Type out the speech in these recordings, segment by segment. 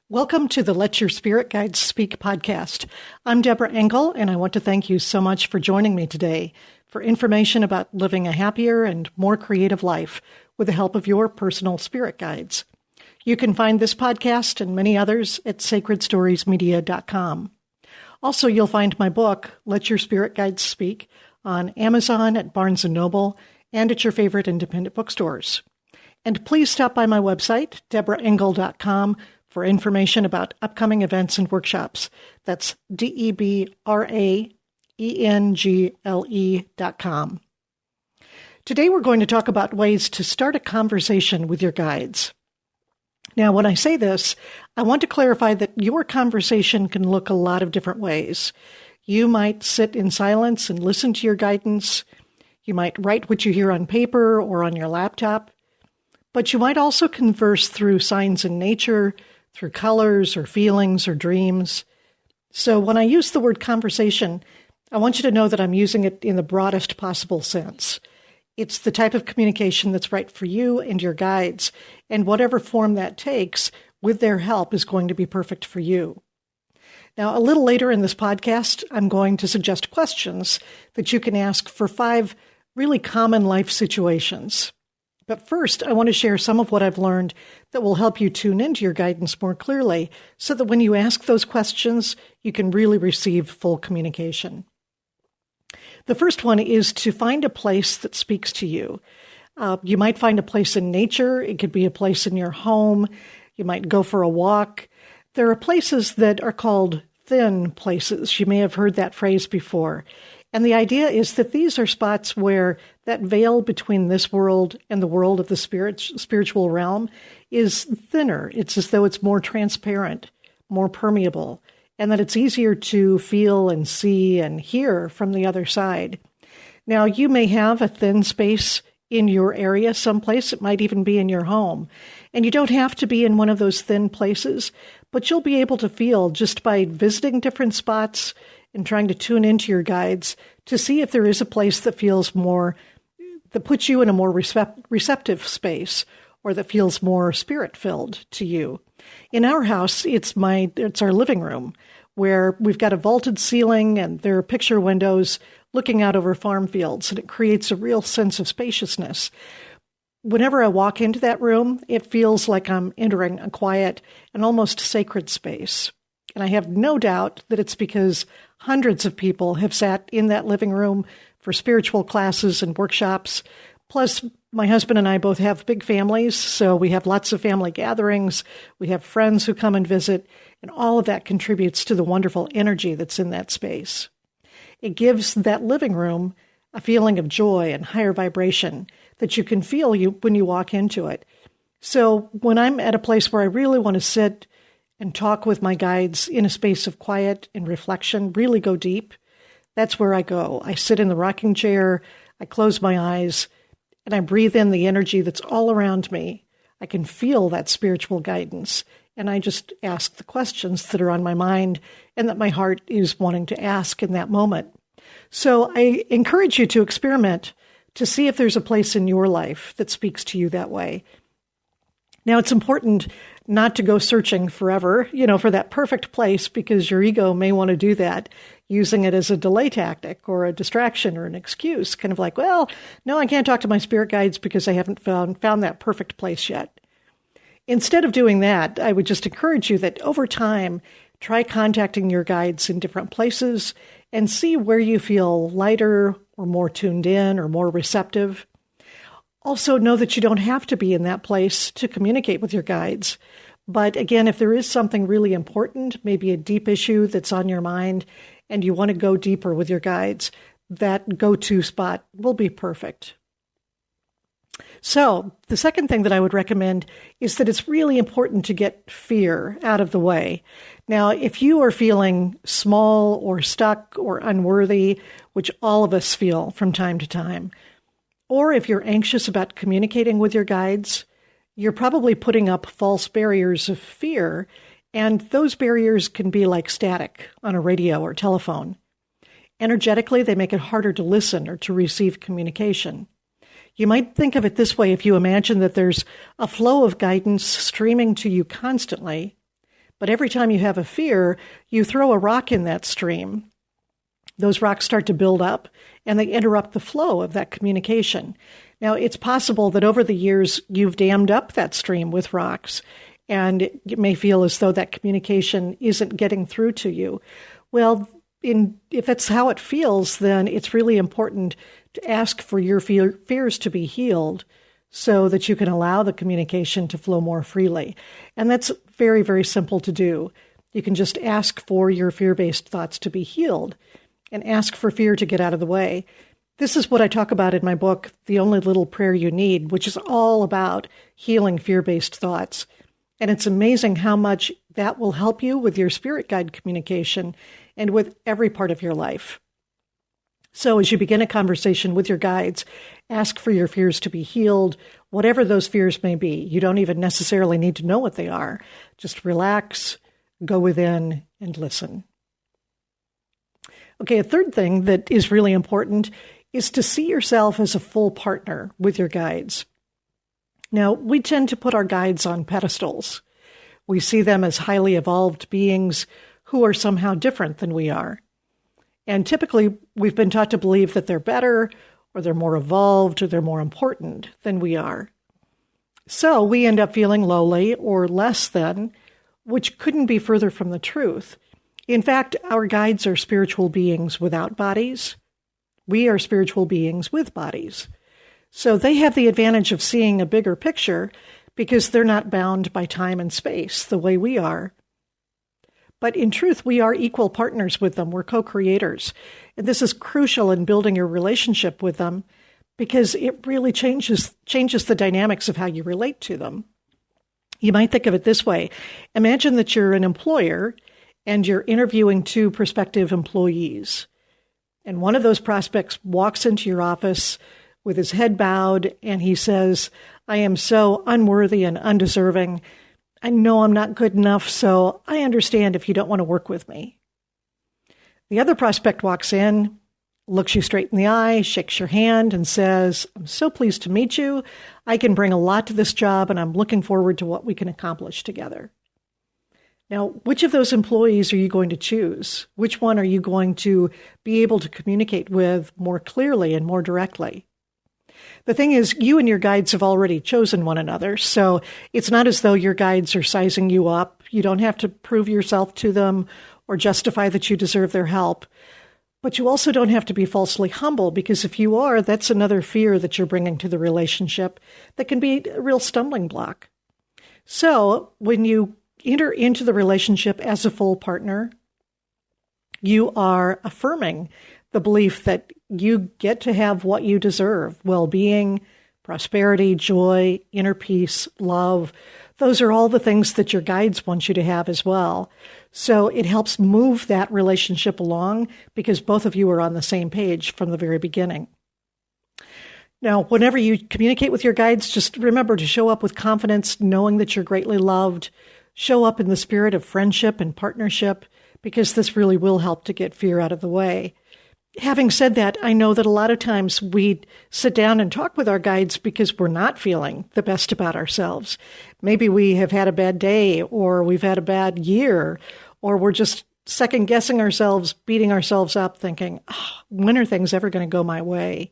Welcome to the Let Your Spirit Guides Speak podcast. I'm Deborah Engel, and I want to thank you so much for joining me today for information about living a happier and more creative life with the help of your personal spirit guides. You can find this podcast and many others at sacredstoriesmedia.com. Also, you'll find my book, Let Your Spirit Guides Speak, on Amazon, at Barnes & Noble, and at your favorite independent bookstores. And please stop by my website, deborahengel.com, for information about upcoming events and workshops. That's DEBRAENGLE.com. Today we're going to talk about ways to start a conversation with your guides. Now, when I say this, I want to clarify that your conversation can look a lot of different ways. You might sit in silence and listen to your guidance. You might write what you hear on paper or on your laptop. But you might also converse through signs in nature, through colors or feelings or dreams. So when I use the word conversation, I want you to know that I'm using it in the broadest possible sense. It's the type of communication that's right for you and your guides, and whatever form that takes, with their help, is going to be perfect for you. Now, a little later in this podcast, I'm going to suggest questions that you can ask for 5 really common life situations. But first, I want to share some of what I've learned that will help you tune into your guidance more clearly so that when you ask those questions, you can really receive full communication. The first one is to find a place that speaks to you. You might find a place in nature. It could be a place in your home. You might go for a walk. There are places that are called thin places. You may have heard that phrase before. And the idea is that these are spots where that veil between this world and the world of the spiritual realm is thinner. It's as though it's more transparent, more permeable, and that it's easier to feel and see and hear from the other side. Now, you may have a thin space in your area someplace. It might even be in your home. And you don't have to be in one of those thin places, but you'll be able to feel just by visiting different spots and trying to tune into your guides to see if there is a place that feels more, that puts you in a more receptive space, or that feels more spirit-filled to you. In our house, it's our living room, where we've got a vaulted ceiling and there are picture windows looking out over farm fields, and it creates a real sense of spaciousness. Whenever I walk into that room, it feels like I'm entering a quiet and almost sacred space. And I have no doubt that it's because hundreds of people have sat in that living room for spiritual classes and workshops. Plus, my husband and I both have big families, so we have lots of family gatherings. We have friends who come and visit, and all of that contributes to the wonderful energy that's in that space. It gives that living room a feeling of joy and higher vibration that you can feel when you walk into it. So when I'm at a place where I really want to sit and talk with my guides in a space of quiet and reflection, really go deep, that's where I go. I sit in the rocking chair, I close my eyes, and I breathe in the energy that's all around me. I can feel that spiritual guidance, and I just ask the questions that are on my mind and that my heart is wanting to ask in that moment. So I encourage you to experiment to see if there's a place in your life that speaks to you that way. Now, it's important not to go searching forever, for that perfect place, because your ego may want to do that, using it as a delay tactic or a distraction or an excuse, kind of like, well, no, I can't talk to my spirit guides because I haven't found that perfect place yet. Instead of doing that, I would just encourage you that over time, try contacting your guides in different places and see where you feel lighter or more tuned in or more receptive. Also, know that you don't have to be in that place to communicate with your guides. But again, if there is something really important, maybe a deep issue that's on your mind, and you want to go deeper with your guides, that go-to spot will be perfect. So the second thing that I would recommend is that it's really important to get fear out of the way. Now, if you are feeling small or stuck or unworthy, which all of us feel from time to time, or if you're anxious about communicating with your guides, you're probably putting up false barriers of fear, and those barriers can be like static on a radio or telephone. Energetically, they make it harder to listen or to receive communication. You might think of it this way if you imagine that there's a flow of guidance streaming to you constantly, But every time you have a fear, you throw a rock in that stream. Those rocks start to build up, and they interrupt the flow of that communication. Now, it's possible that over the years, you've dammed up that stream with rocks, and it may feel as though that communication isn't getting through to you. Well, if that's how it feels, then it's really important to ask for your fears to be healed so that you can allow the communication to flow more freely. And that's very, very simple to do. You can just ask for your fear-based thoughts to be healed and ask for fear to get out of the way. This is what I talk about in my book, The Only Little Prayer You Need, which is all about healing fear-based thoughts. And it's amazing how much that will help you with your spirit guide communication and with every part of your life. So as you begin a conversation with your guides, ask for your fears to be healed, whatever those fears may be. You don't even necessarily need to know what they are. Just relax, go within, and listen. Okay, a third thing that is really important is to see yourself as a full partner with your guides. Now, we tend to put our guides on pedestals. We see them as highly evolved beings who are somehow different than we are. And typically, we've been taught to believe that they're better, or they're more evolved, or they're more important than we are. So we end up feeling lowly or less than, which couldn't be further from the truth. In fact, our guides are spiritual beings without bodies. We are spiritual beings with bodies. So they have the advantage of seeing a bigger picture because they're not bound by time and space the way we are. But in truth, we are equal partners with them. We're co-creators. And this is crucial in building your relationship with them because it really changes the dynamics of how you relate to them. You might think of it this way. Imagine that you're an employer and you're interviewing two prospective employees. And one of those prospects walks into your office with his head bowed, and he says, "I am so unworthy and undeserving. I know I'm not good enough, so I understand if you don't want to work with me." The other prospect walks in, looks you straight in the eye, shakes your hand, and says, "I'm so pleased to meet you. I can bring a lot to this job, and I'm looking forward to what we can accomplish together." Now, which of those employees are you going to choose? Which one are you going to be able to communicate with more clearly and more directly? The thing is, you and your guides have already chosen one another, so it's not as though your guides are sizing you up. You don't have to prove yourself to them or justify that you deserve their help. But you also don't have to be falsely humble, because if you are, that's another fear that you're bringing to the relationship that can be a real stumbling block. So when you enter into the relationship as a full partner, you are affirming the belief that you get to have what you deserve: well-being, prosperity, joy, inner peace, love. Those are all the things that your guides want you to have as well. So it helps move that relationship along because both of you are on the same page from the very beginning. Now, whenever you communicate with your guides, just remember to show up with confidence, knowing that you're greatly loved. Show up in the spirit of friendship and partnership, because this really will help to get fear out of the way. Having said that, I know that a lot of times we sit down and talk with our guides because we're not feeling the best about ourselves. Maybe we have had a bad day, or we've had a bad year, or we're just second-guessing ourselves, beating ourselves up, thinking, when are things ever going to go my way?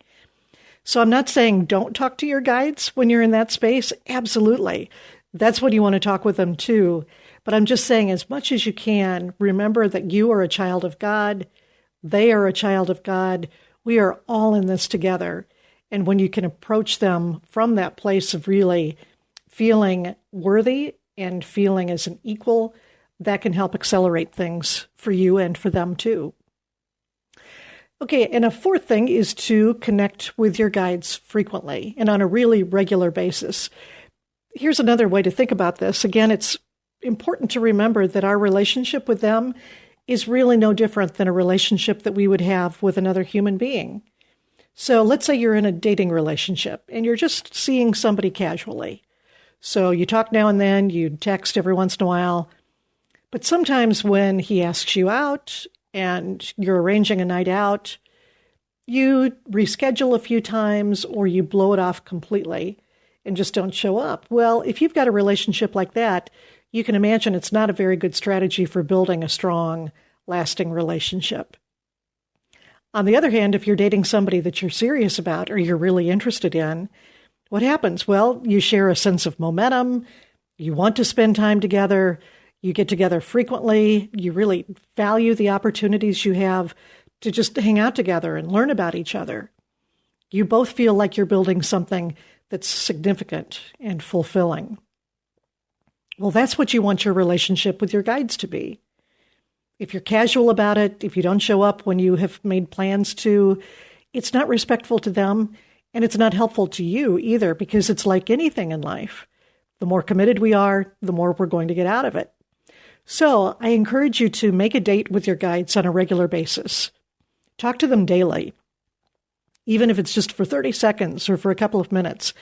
So I'm not saying don't talk to your guides when you're in that space. Absolutely. That's when you want to talk with them too. But I'm just saying, as much as you can, remember that you are a child of God. They are a child of God. We are all in this together. And when you can approach them from that place of really feeling worthy and feeling as an equal, that can help accelerate things for you and for them too. Okay, and a fourth thing is to connect with your guides frequently and on a really regular basis. Here's another way to think about this. Again, it's important to remember that our relationship with them is really no different than a relationship that we would have with another human being. So let's say you're in a dating relationship and you're just seeing somebody casually. So you talk now and then, you text every once in a while. But sometimes when he asks you out and you're arranging a night out, you reschedule a few times or you blow it off completely and just don't show up. Well, if you've got a relationship like that, you can imagine it's not a very good strategy for building a strong, lasting relationship. On the other hand, if you're dating somebody that you're serious about or you're really interested in, what happens? Well, you share a sense of momentum. You want to spend time together. You get together frequently. You really value the opportunities you have to just hang out together and learn about each other. You both feel like you're building something that's significant and fulfilling. Well, that's what you want your relationship with your guides to be. If you're casual about it, if you don't show up when you have made plans to, it's not respectful to them, and it's not helpful to you either, because it's like anything in life. The more committed we are, the more we're going to get out of it. So I encourage you to make a date with your guides on a regular basis. Talk to them daily. Even if it's just for 30 seconds or for a couple of minutes,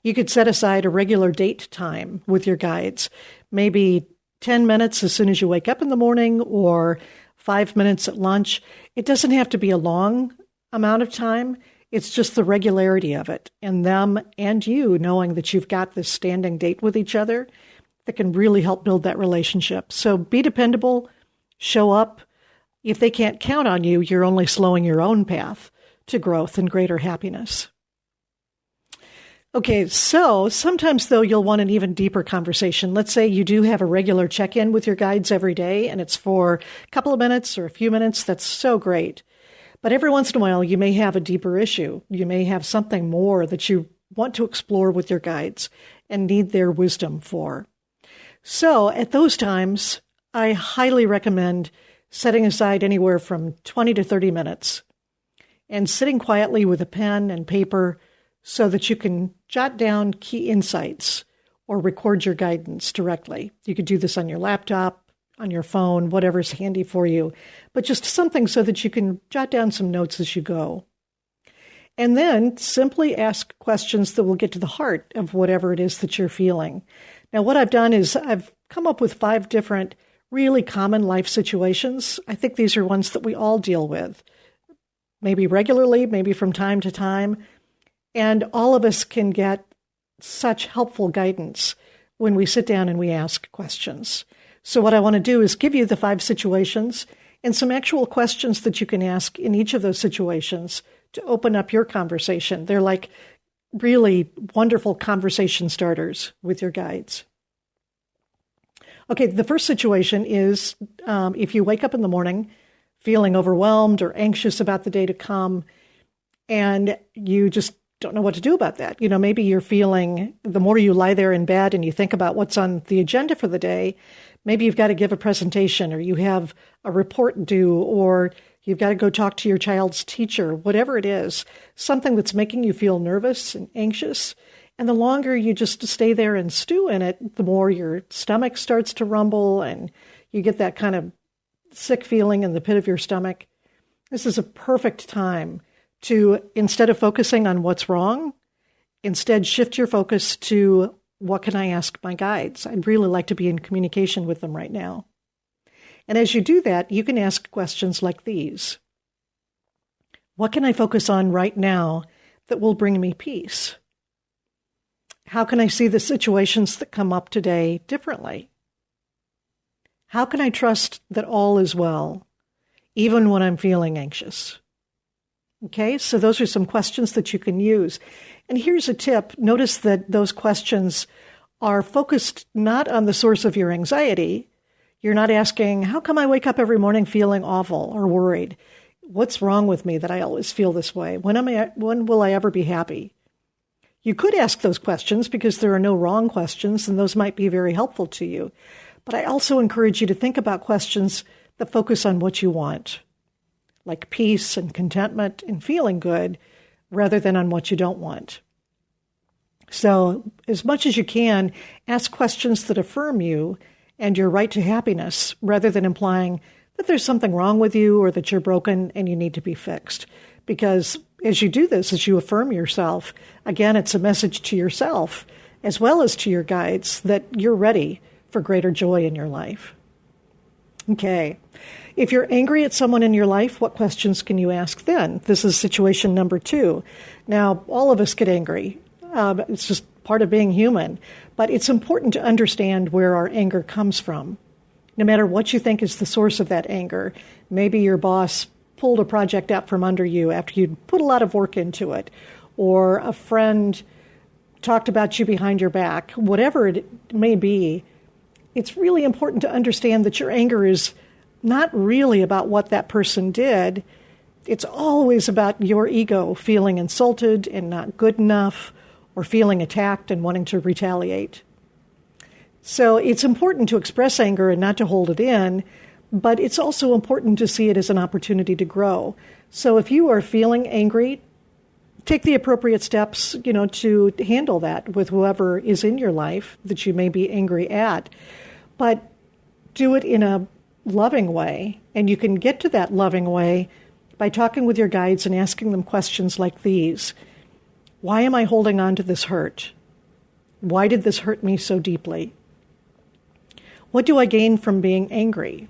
you could set aside a regular date time with your guides, maybe 10 minutes as soon as you wake up in the morning or 5 minutes at lunch. It doesn't have to be a long amount of time. It's just the regularity of it and them and you knowing that you've got this standing date with each other that can really help build that relationship. So be dependable, show up. If they can't count on you, you're only slowing your own path to growth and greater happiness. Okay, so sometimes, though, you'll want an even deeper conversation. Let's say you do have a regular check-in with your guides every day, and it's for a couple of minutes or a few minutes. That's so great. But every once in a while, you may have a deeper issue. You may have something more that you want to explore with your guides and need their wisdom for. So at those times, I highly recommend setting aside anywhere from 20 to 30 minutes and sitting quietly with a pen and paper so that you can jot down key insights or record your guidance directly. You could do this on your laptop, on your phone, whatever's handy for you, but just something so that you can jot down some notes as you go. And then simply ask questions that will get to the heart of whatever it is that you're feeling. Now, what I've done is I've come up with 5 different really common life situations. I think these are ones that we all deal with, maybe regularly, maybe from time to time. And all of us can get such helpful guidance when we sit down and we ask questions. So what I want to do is give you the 5 situations and some actual questions that you can ask in each of those situations to open up your conversation. They're like really wonderful conversation starters with your guides. Okay, the first situation is if you wake up in the morning feeling overwhelmed or anxious about the day to come, and you just don't know what to do about that. You know, maybe you're feeling, the more you lie there in bed and you think about what's on the agenda for the day, maybe you've got to give a presentation or you have a report due or you've got to go talk to your child's teacher, whatever it is, something that's making you feel nervous and anxious. And the longer you just stay there and stew in it, the more your stomach starts to rumble and you get that kind of sick feeling in the pit of your stomach. This is a perfect time to, instead of focusing on what's wrong, instead shift your focus to what can I ask my guides? I'd really like to be in communication with them right now. And as you do that, you can ask questions like these. What can I focus on right now that will bring me peace? How can I see the situations that come up today differently? How can I trust that all is well, even when I'm feeling anxious? Okay, so those are some questions that you can use. And here's a tip. Notice that those questions are focused not on the source of your anxiety. You're not asking, how come I wake up every morning feeling awful or worried? What's wrong with me that I always feel this way? When will I ever be happy? You could ask those questions because there are no wrong questions, and those might be very helpful to you. But I also encourage you to think about questions that focus on what you want, like peace and contentment and feeling good, rather than on what you don't want. So as much as you can, ask questions that affirm you and your right to happiness, rather than implying that there's something wrong with you or that you're broken and you need to be fixed. Because as you do this, as you affirm yourself, again, it's a message to yourself as well as to your guides that you're ready for greater joy in your life. Okay. If you're angry at someone in your life, what questions can you ask then? This is situation number 2. Now, all of us get angry. It's just part of being human. But it's important to understand where our anger comes from. No matter what you think is the source of that anger, maybe your boss pulled a project out from under you after you'd put a lot of work into it, or a friend talked about you behind your back, whatever it may be, it's really important to understand that your anger is not really about what that person did. It's always about your ego feeling insulted and not good enough, or feeling attacked and wanting to retaliate. So it's important to express anger and not to hold it in, but it's also important to see it as an opportunity to grow. So if you are feeling angry, take the appropriate steps, to handle that with whoever is in your life that you may be angry at. But do it in a loving way. And you can get to that loving way by talking with your guides and asking them questions like these. Why am I holding on to this hurt? Why did this hurt me so deeply? What do I gain from being angry?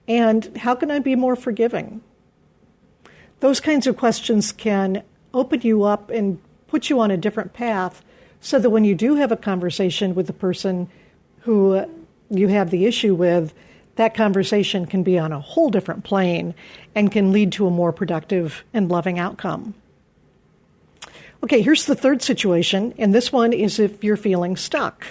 And how can I be more forgiving? Those kinds of questions can open you up and put you on a different path so that when you do have a conversation with the person who you have the issue with, that conversation can be on a whole different plane and can lead to a more productive and loving outcome. Okay, here's the third situation, and this one is if you're feeling stuck.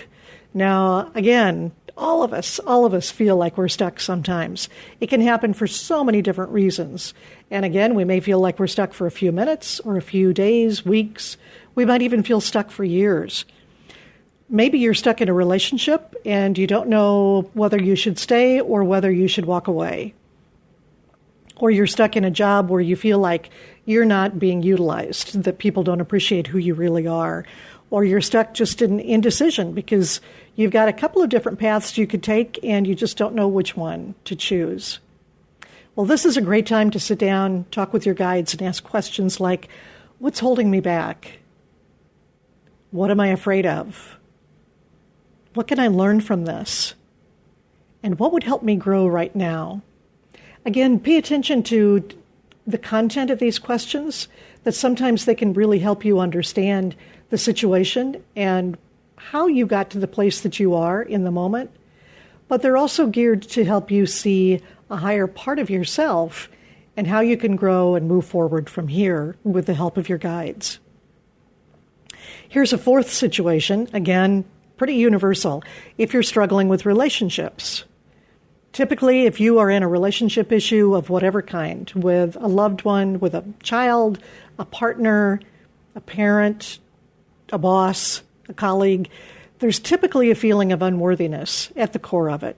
Now, again, all of us feel like we're stuck sometimes. It can happen for so many different reasons. And again, we may feel like we're stuck for a few minutes or a few days, weeks. We might even feel stuck for years. Maybe you're stuck in a relationship and you don't know whether you should stay or whether you should walk away. Or you're stuck in a job where you feel like you're not being utilized, that people don't appreciate who you really are. Or you're stuck just in indecision because you've got a couple of different paths you could take and you just don't know which one to choose. Well, this is a great time to sit down, talk with your guides, and ask questions like, what's holding me back? What am I afraid of? What can I learn from this? And what would help me grow right now? Again, pay attention to the content of these questions, that sometimes they can really help you understand the situation and how you got to the place that you are in the moment. But they're also geared to help you see a higher part of yourself and how you can grow and move forward from here with the help of your guides. Here's a fourth situation, again, pretty universal, if you're struggling with relationships. Typically, if you are in a relationship issue of whatever kind, with a loved one, with a child, a partner, a parent, a boss, a colleague, there's typically a feeling of unworthiness at the core of it.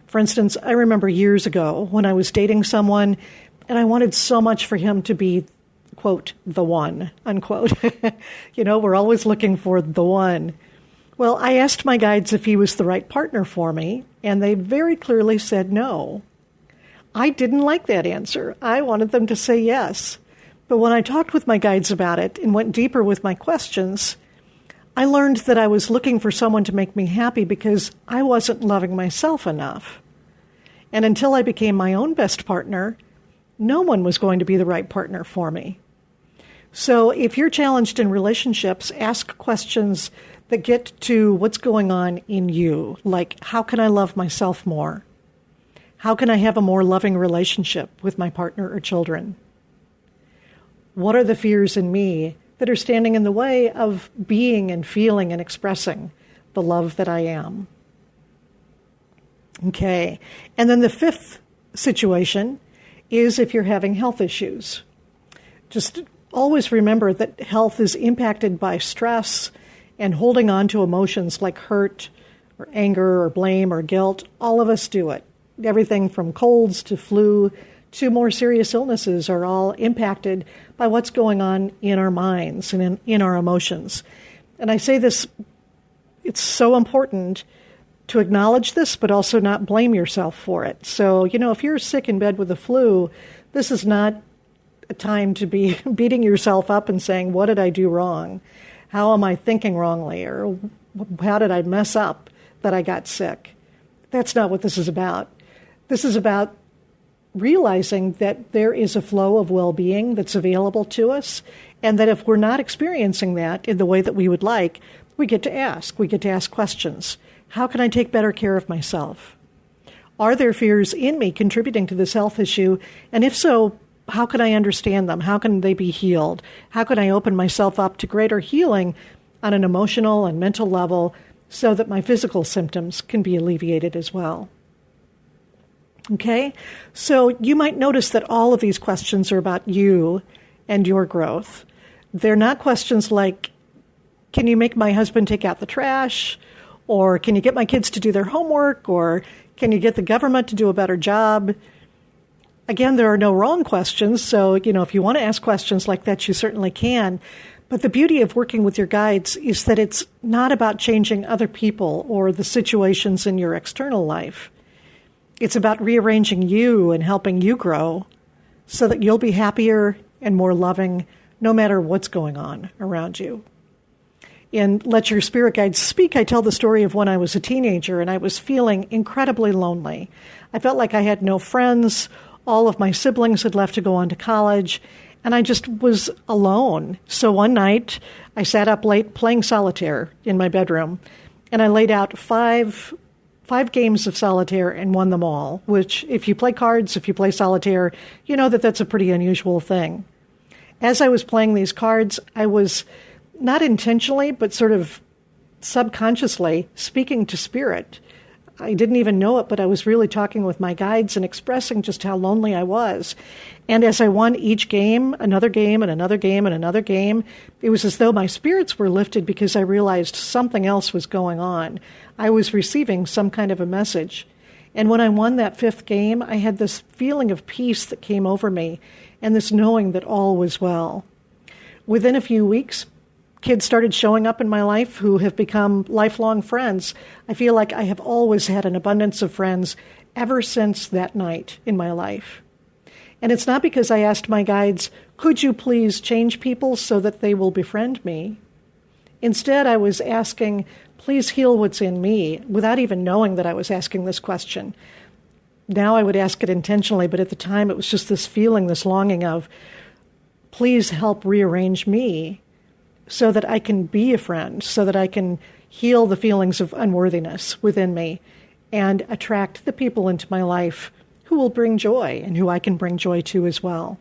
For instance, I remember years ago when I was dating someone and I wanted so much for him to be, quote, the one, unquote. We're always looking for the one. Well, I asked my guides if he was the right partner for me, and they very clearly said no. I didn't like that answer. I wanted them to say yes. But when I talked with my guides about it and went deeper with my questions, I learned that I was looking for someone to make me happy because I wasn't loving myself enough. And until I became my own best partner, no one was going to be the right partner for me. So if you're challenged in relationships, ask questions that get to what's going on in you, like, how can I love myself more? How can I have a more loving relationship with my partner or children? What are the fears in me that are standing in the way of being and feeling and expressing the love that I am? Okay. And then the fifth situation is if you're having health issues. Just always remember that health is impacted by stress and holding on to emotions like hurt or anger or blame or guilt. All of us do it. Everything from colds to flu to more serious illnesses are all impacted by what's going on in our minds and in our emotions. And I say this, it's so important to acknowledge this, but also not blame yourself for it. So, if you're sick in bed with the flu, this is not a time to be beating yourself up and saying, what did I do wrong? How am I thinking wrongly? Or how did I mess up that I got sick? That's not what this is about. This is about realizing that there is a flow of well-being that's available to us, and that if we're not experiencing that in the way that we would like, we get to ask. We get to ask questions. How can I take better care of myself? Are there fears in me contributing to this health issue? And if so, how can I understand them? How can they be healed? How can I open myself up to greater healing on an emotional and mental level so that my physical symptoms can be alleviated as well? Okay, so you might notice that all of these questions are about you and your growth. They're not questions like, can you make my husband take out the trash? Or can you get my kids to do their homework? Or can you get the government to do a better job? Again, there are no wrong questions. So, if you want to ask questions like that, you certainly can. But the beauty of working with your guides is that it's not about changing other people or the situations in your external life. It's about rearranging you and helping you grow so that you'll be happier and more loving no matter what's going on around you. In Let Your Spirit Guides Speak, I tell the story of when I was a teenager and I was feeling incredibly lonely. I felt like I had no friends. All of my siblings had left to go on to college, and I just was alone. So one night, I sat up late playing solitaire in my bedroom, and I laid out five games of solitaire and won them all, which if you play cards, if you play solitaire, you know that that's a pretty unusual thing. As I was playing these cards, I was not intentionally, but sort of subconsciously speaking to spirit. I didn't even know it, but I was really talking with my guides and expressing just how lonely I was. And as I won each game, another game, and another game, and another game, it was as though my spirits were lifted because I realized something else was going on. I was receiving some kind of a message. And when I won that fifth game, I had this feeling of peace that came over me and this knowing that all was well. Within a few weeks, kids started showing up in my life who have become lifelong friends. I feel like I have always had an abundance of friends ever since that night in my life. And it's not because I asked my guides, could you please change people so that they will befriend me? Instead, I was asking, please heal what's in me, without even knowing that I was asking this question. Now I would ask it intentionally, but at the time it was just this feeling, this longing of, please help rearrange me so that I can be a friend, so that I can heal the feelings of unworthiness within me and attract the people into my life who will bring joy and who I can bring joy to as well.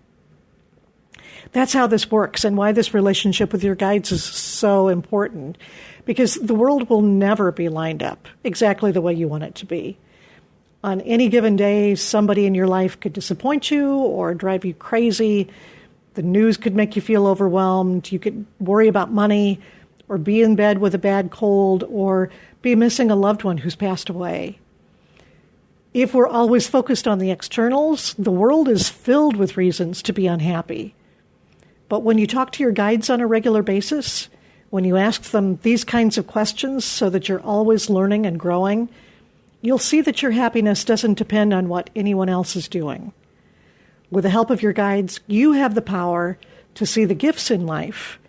That's how this works and why this relationship with your guides is so important, because the world will never be lined up exactly the way you want it to be. On any given day, somebody in your life could disappoint you or drive you crazy. The news could make you feel overwhelmed. You could worry about money or be in bed with a bad cold or be missing a loved one who's passed away. If we're always focused on the externals, the world is filled with reasons to be unhappy. But when you talk to your guides on a regular basis, when you ask them these kinds of questions so that you're always learning and growing, you'll see that your happiness doesn't depend on what anyone else is doing. With the help of your guides, you have the power to see the gifts in life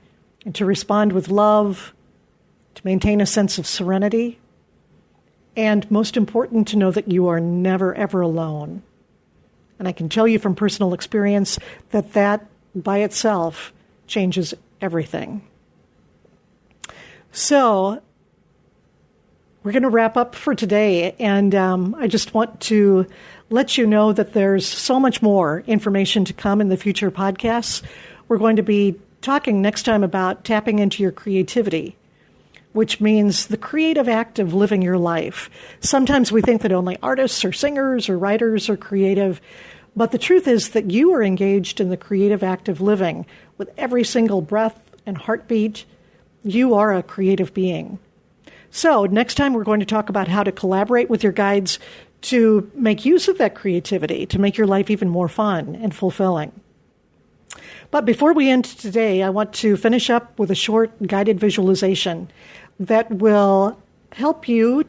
and to respond with love, to maintain a sense of serenity, and most important, to know that you are never, ever alone. And I can tell you from personal experience that that by itself changes everything. So we're going to wrap up for today, and I just want to let you know that there's so much more information to come in the future podcasts. We're going to be talking next time about tapping into your creativity, which means the creative act of living your life. Sometimes we think that only artists or singers or writers are creative, but the truth is that you are engaged in the creative act of living. With every single breath and heartbeat, you are a creative being. So next time we're going to talk about how to collaborate with your guides to make use of that creativity, to make your life even more fun and fulfilling. But before we end today, I want to finish up with a short guided visualization that will help you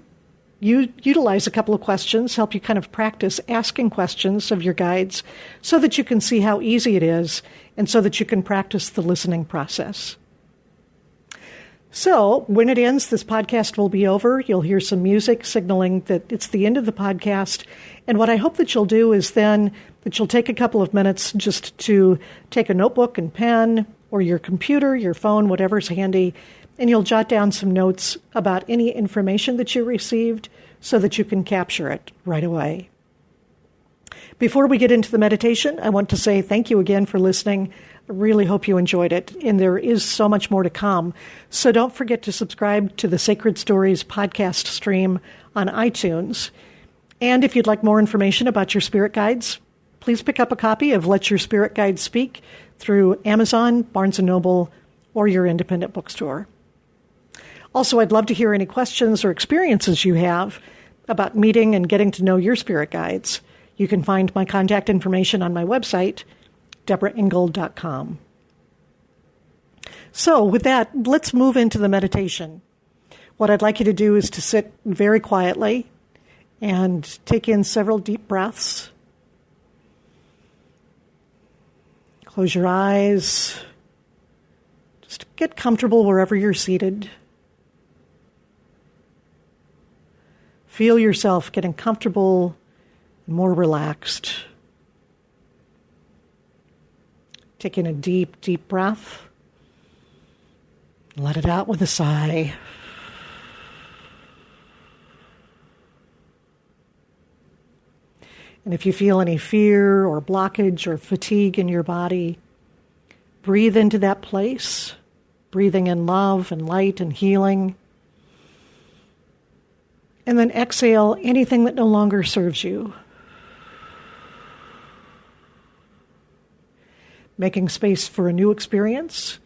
utilize a couple of questions, help you kind of practice asking questions of your guides so that you can see how easy it is and so that you can practice the listening process. So when it ends, this podcast will be over. You'll hear some music signaling that it's the end of the podcast. And what I hope that you'll do is then that you'll take a couple of minutes just to take a notebook and pen or your computer, your phone, whatever's handy, and you'll jot down some notes about any information that you received so that you can capture it right away. Before we get into the meditation, I want to say thank you again for listening. I really hope you enjoyed it, and there is so much more to come. So don't forget to subscribe to the Sacred Stories podcast stream on iTunes. And if you'd like more information about your spirit guides, please pick up a copy of Let Your Spirit Guide Speak through Amazon, Barnes & Noble, or your independent bookstore. Also, I'd love to hear any questions or experiences you have about meeting and getting to know your spirit guides. You can find my contact information on my website, deborahengel.com. So with that, let's move into the meditation. What I'd like you to do is to sit very quietly and take in several deep breaths. Close your eyes. Just get comfortable wherever you're seated. Feel yourself getting comfortable and more relaxed. Take in a deep, deep breath. Let it out with a sigh. And if you feel any fear or blockage or fatigue in your body, breathe into that place, breathing in love and light and healing. And then exhale anything that no longer serves you. Making space for a new experience,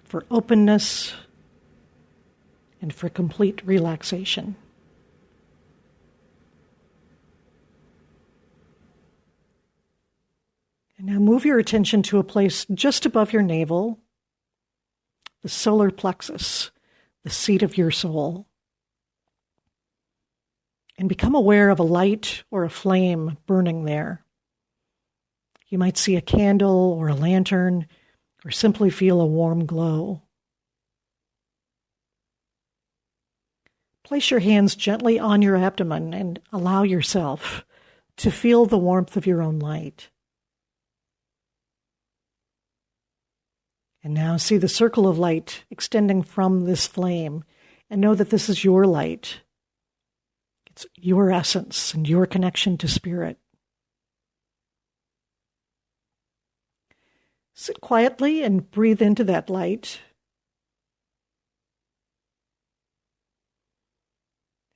for openness, and for complete relaxation. And now move your attention to a place just above your navel, the solar plexus, the seat of your soul. And become aware of a light or a flame burning there. You might see a candle or a lantern, or simply feel a warm glow. Place your hands gently on your abdomen and allow yourself to feel the warmth of your own light. And now see the circle of light extending from this flame, and know that this is your light. It's your essence and your connection to spirit. Sit quietly and breathe into that light.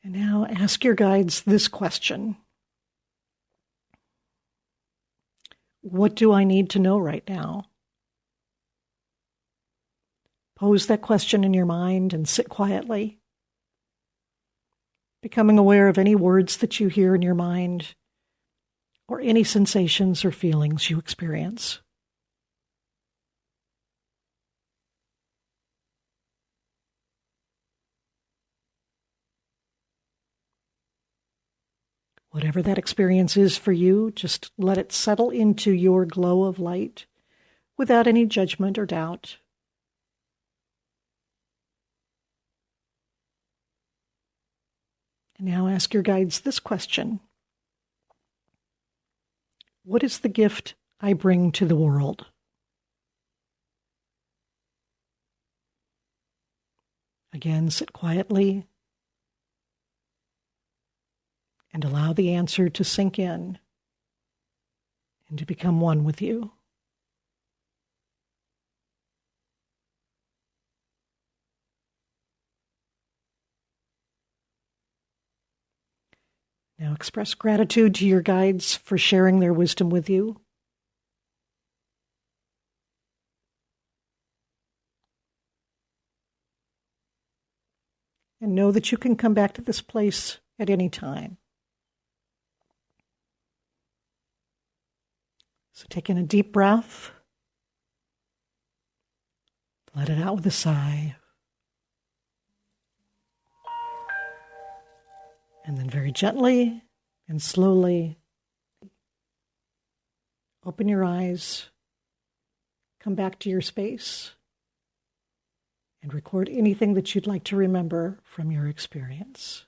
And now ask your guides this question. What do I need to know right now? Pose that question in your mind and sit quietly, becoming aware of any words that you hear in your mind or any sensations or feelings you experience. Whatever that experience is for you, just let it settle into your glow of light without any judgment or doubt. And now ask your guides this question. What is the gift I bring to the world? Again, sit quietly and allow the answer to sink in and to become one with you. Now express gratitude to your guides for sharing their wisdom with you. And know that you can come back to this place at any time. So take in a deep breath. Let it out with a sigh. And then very gently and slowly open your eyes, come back to your space, and record anything that you'd like to remember from your experience.